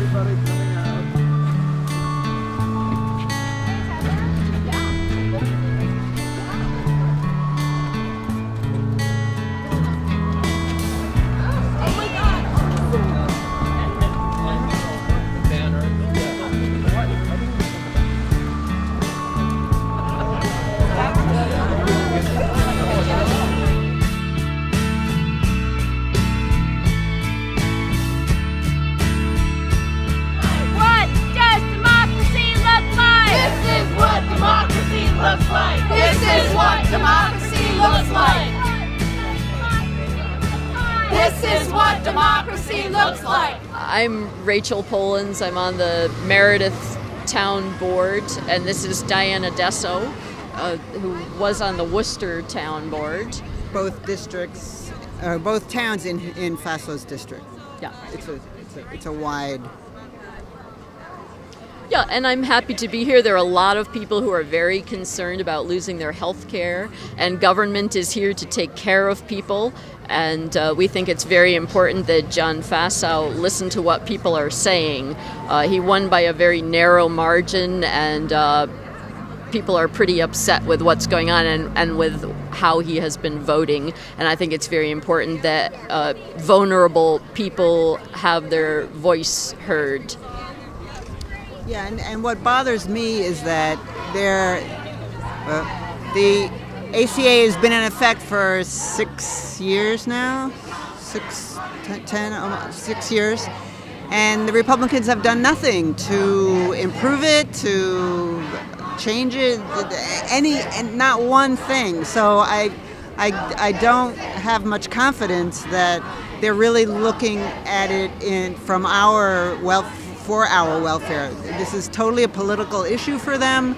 everybody coming out. I'm Rachel Polans. I'm on the Meredith Town Board, and this is Diana Desso, who was on the Worcester Town Board. Both districts, both towns in Faso's district. Yeah, it's a wide. Yeah, and I'm happy to be here. There are a lot of people who are very concerned about losing their health care, and government is here to take care of people. And we think it's very important that John Faso listen to what people are saying. He won by a very narrow margin, and people are pretty upset with what's going on and with how he has been voting. And I think it's very important that vulnerable people have their voice heard. Yeah, and what bothers me is that the ACA has been in effect for 6 years now, 6 years, and the Republicans have done nothing to improve it, to change it, and not one thing. So I don't have much confidence that they're really looking at it for our welfare. This is totally a political issue for them.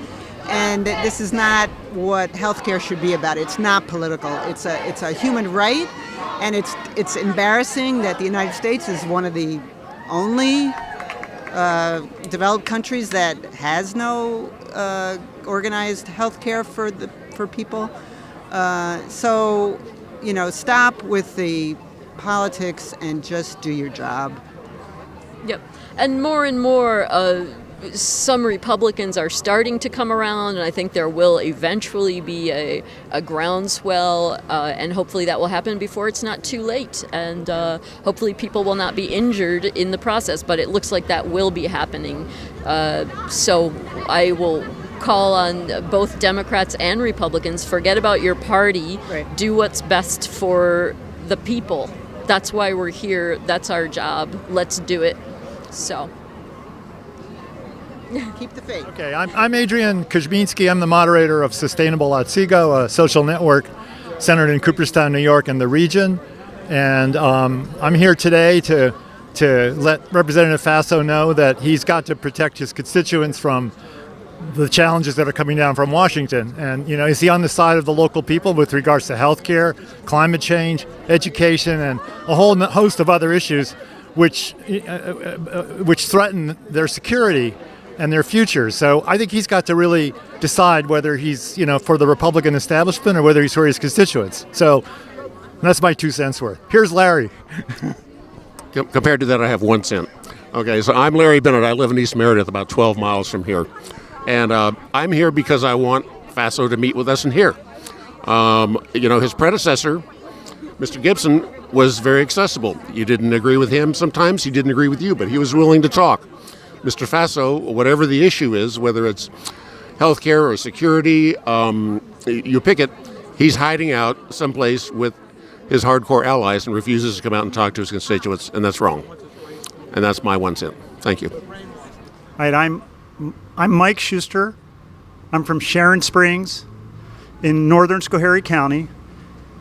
And this is not what healthcare should be about. It's not political. It's a human right, and it's embarrassing that the United States is one of the only developed countries that has no organized healthcare for people. So, stop with the politics and just do your job. Yep, and more. Some Republicans are starting to come around, and I think there will eventually be a groundswell, and hopefully that will happen before it's not too late, and hopefully people will not be injured in the process, but it looks like that will be happening. So I will call on both Democrats and Republicans, forget about your party, right. Do what's best for the people. That's why we're here, that's our job, let's do it. So. Keep the faith. Okay, I'm Adrienne Kosminski. I'm the moderator of Sustainable Otsego, a social network centered in Cooperstown, New York, and the region. And I'm here today to let Representative Faso know that he's got to protect his constituents from the challenges that are coming down from Washington. And, is he on the side of the local people with regards to health care, climate change, education, and a whole host of other issues which threaten their security and their future. So I think he's got to really decide whether he's, for the Republican establishment or whether he's for his constituents. So that's my 2 cents worth. Here's Larry. Compared to that, I have 1 cent. Okay, so I'm Larry Bennett. I live in East Meredith, about 12 miles from here. And I'm here because I want Faso to meet with us and hear. His predecessor, Mr. Gibson, was very accessible. You didn't agree with him sometimes, he didn't agree with you, but he was willing to talk. Mr. Faso, whatever the issue is, whether it's healthcare or security, you pick it, he's hiding out someplace with his hardcore allies and refuses to come out and talk to his constituents, and that's wrong. And that's my 1 cent. Thank you. All right, I'm Mike Shuster. I'm from Sharon Springs in northern Schoharie County.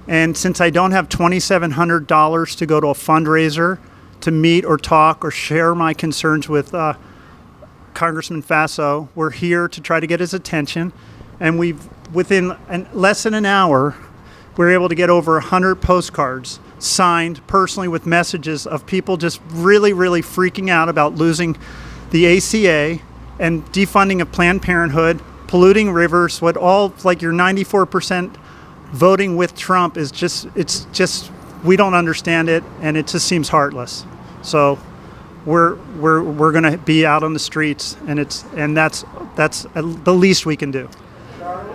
And since I don't have $2,700 to go to a fundraiser to meet or talk or share my concerns with Congressman Faso, we're here to try to get his attention. And within less than an hour, we were able to get over 100 postcards signed personally with messages of people just really, really freaking out about losing the ACA and defunding of Planned Parenthood, polluting rivers, your 94% voting with Trump is we don't understand it, and it just seems heartless. So we're going to be out on the streets, and that's the least we can do.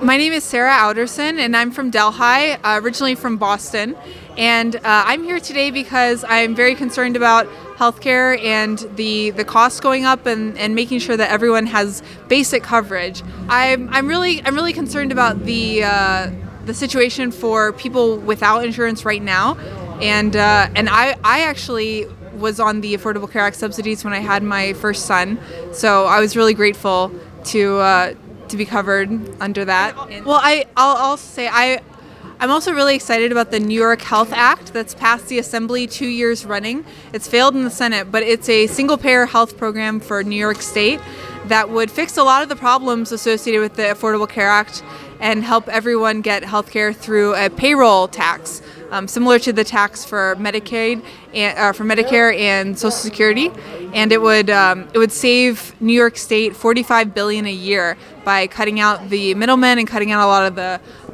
My name is Sarah Alderson, and I'm from Delhi, originally from Boston. And I'm here today because I'm very concerned about healthcare and the costs going up and making sure that everyone has basic coverage. I'm really concerned about the situation for people without insurance right now. And I actually was on the Affordable Care Act subsidies when I had my first son, so I was really grateful to be covered under that. Well, I'll say I'm also really excited about the New York Health Act that's passed the Assembly 2 years running. It's failed in the Senate, but it's a single-payer health program for New York State that would fix a lot of the problems associated with the Affordable Care Act and help everyone get health care through a payroll tax, similar to the tax for Medicaid and for Medicare and Social Security, and it would save New York State $45 billion a year by cutting out the middlemen and cutting out a lot of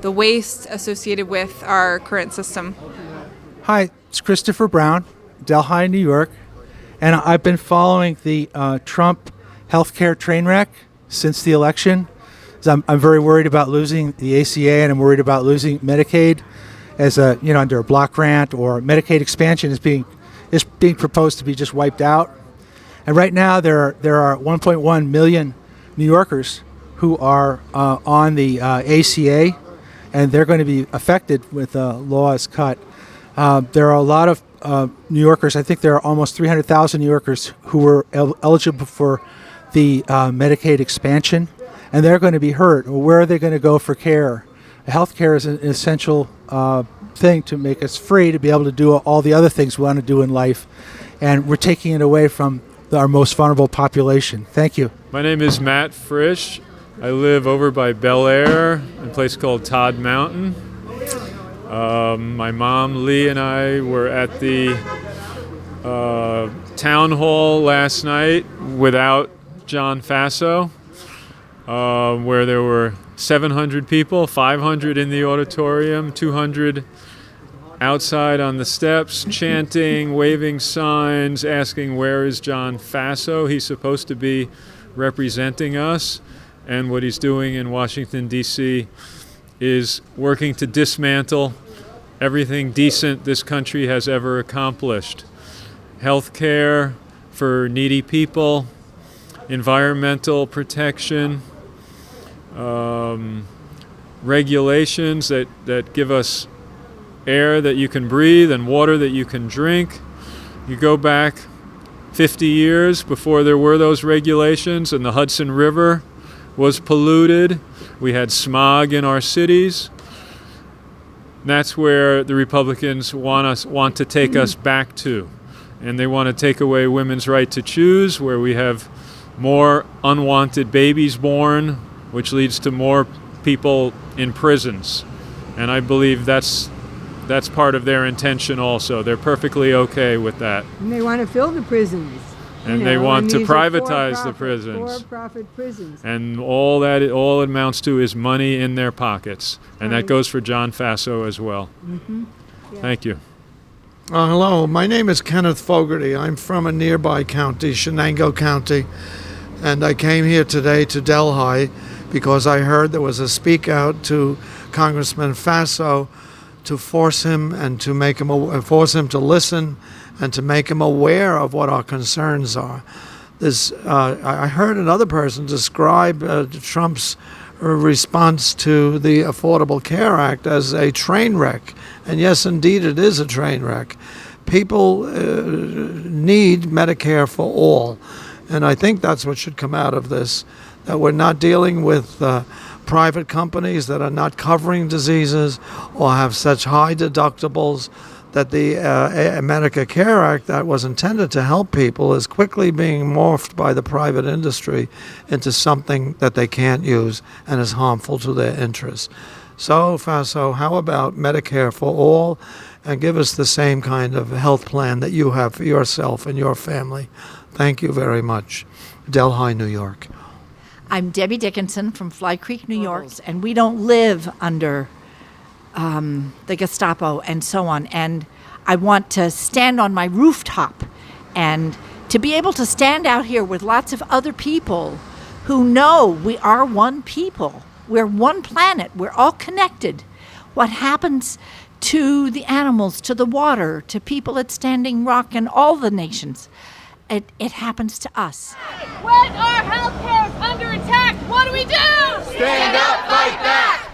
the waste associated with our current system. Hi, it's Christopher Brown, Delhi, New York, and I've been following the Trump healthcare train wreck since the election. I'm very worried about losing the ACA, and I'm worried about losing Medicaid as under a block grant, or Medicaid expansion is being proposed to be just wiped out. And right now there are 1.1 million New Yorkers who are on the ACA, and they're going to be affected with laws cut. There are a lot of New Yorkers. I think there are almost 300,000 New Yorkers who were eligible for the Medicaid expansion, and they're going to be hurt. Where are they going to go for care? Health care is an essential thing to make us free to be able to do all the other things we want to do in life, and we're taking it away from our most vulnerable population. Thank you. My name is Matt Frisch. I live over by Bel Air in a place called Todd Mountain. My mom, Lee, and I were at the town hall last night without John Faso, where there were 700 people, 500 in the auditorium, 200 outside on the steps, chanting, waving signs, asking, where is John Faso? He's supposed to be representing us, and what he's doing in Washington, D.C. is working to dismantle everything decent this country has ever accomplished. Health care for needy people, environmental protection, regulations that give us air that you can breathe and water that you can drink. You go back 50 years before there were those regulations and the Hudson River was polluted. We had smog in our cities. That's where the Republicans want to take us back to. And they want to take away women's right to choose, where we have more unwanted babies born, which leads to more people in prisons. And I believe that's part of their intention also. They're perfectly okay with that. And they want to fill the prisons. And they want to privatize the prisons. For-profit prisons. And all it amounts to is money in their pockets. And that goes for John Faso as well. Mm-hmm. Yeah. Thank you. Hello, my name is Kenneth Fogerty. I'm from a nearby county, Shenango County, and I came here today to Delhi because I heard there was a speak out to Congressman Faso to force him and to make him force him to listen and to make him aware of what our concerns are. I heard another person describe Trump's response to the Affordable Care Act as a train wreck. And yes, indeed, it is a train wreck. People need Medicare for all. And I think that's what should come out of this, that we're not dealing with private companies that are not covering diseases or have such high deductibles, that the Medicare Care Act that was intended to help people is quickly being morphed by the private industry into something that they can't use and is harmful to their interests. So, Faso, how about Medicare for all, and give us the same kind of health plan that you have for yourself and your family? Thank you very much. Delhi, New York. I'm Debbie Dickinson from Fly Creek, New York, and we don't live under the Gestapo and so on. And I want to stand on my rooftop and to be able to stand out here with lots of other people who know we are one people. We're one planet. We're all connected. What happens to the animals, to the water, to people at Standing Rock and all the nations, it happens to us. When our health care is under attack, what do? Stand up, fight back!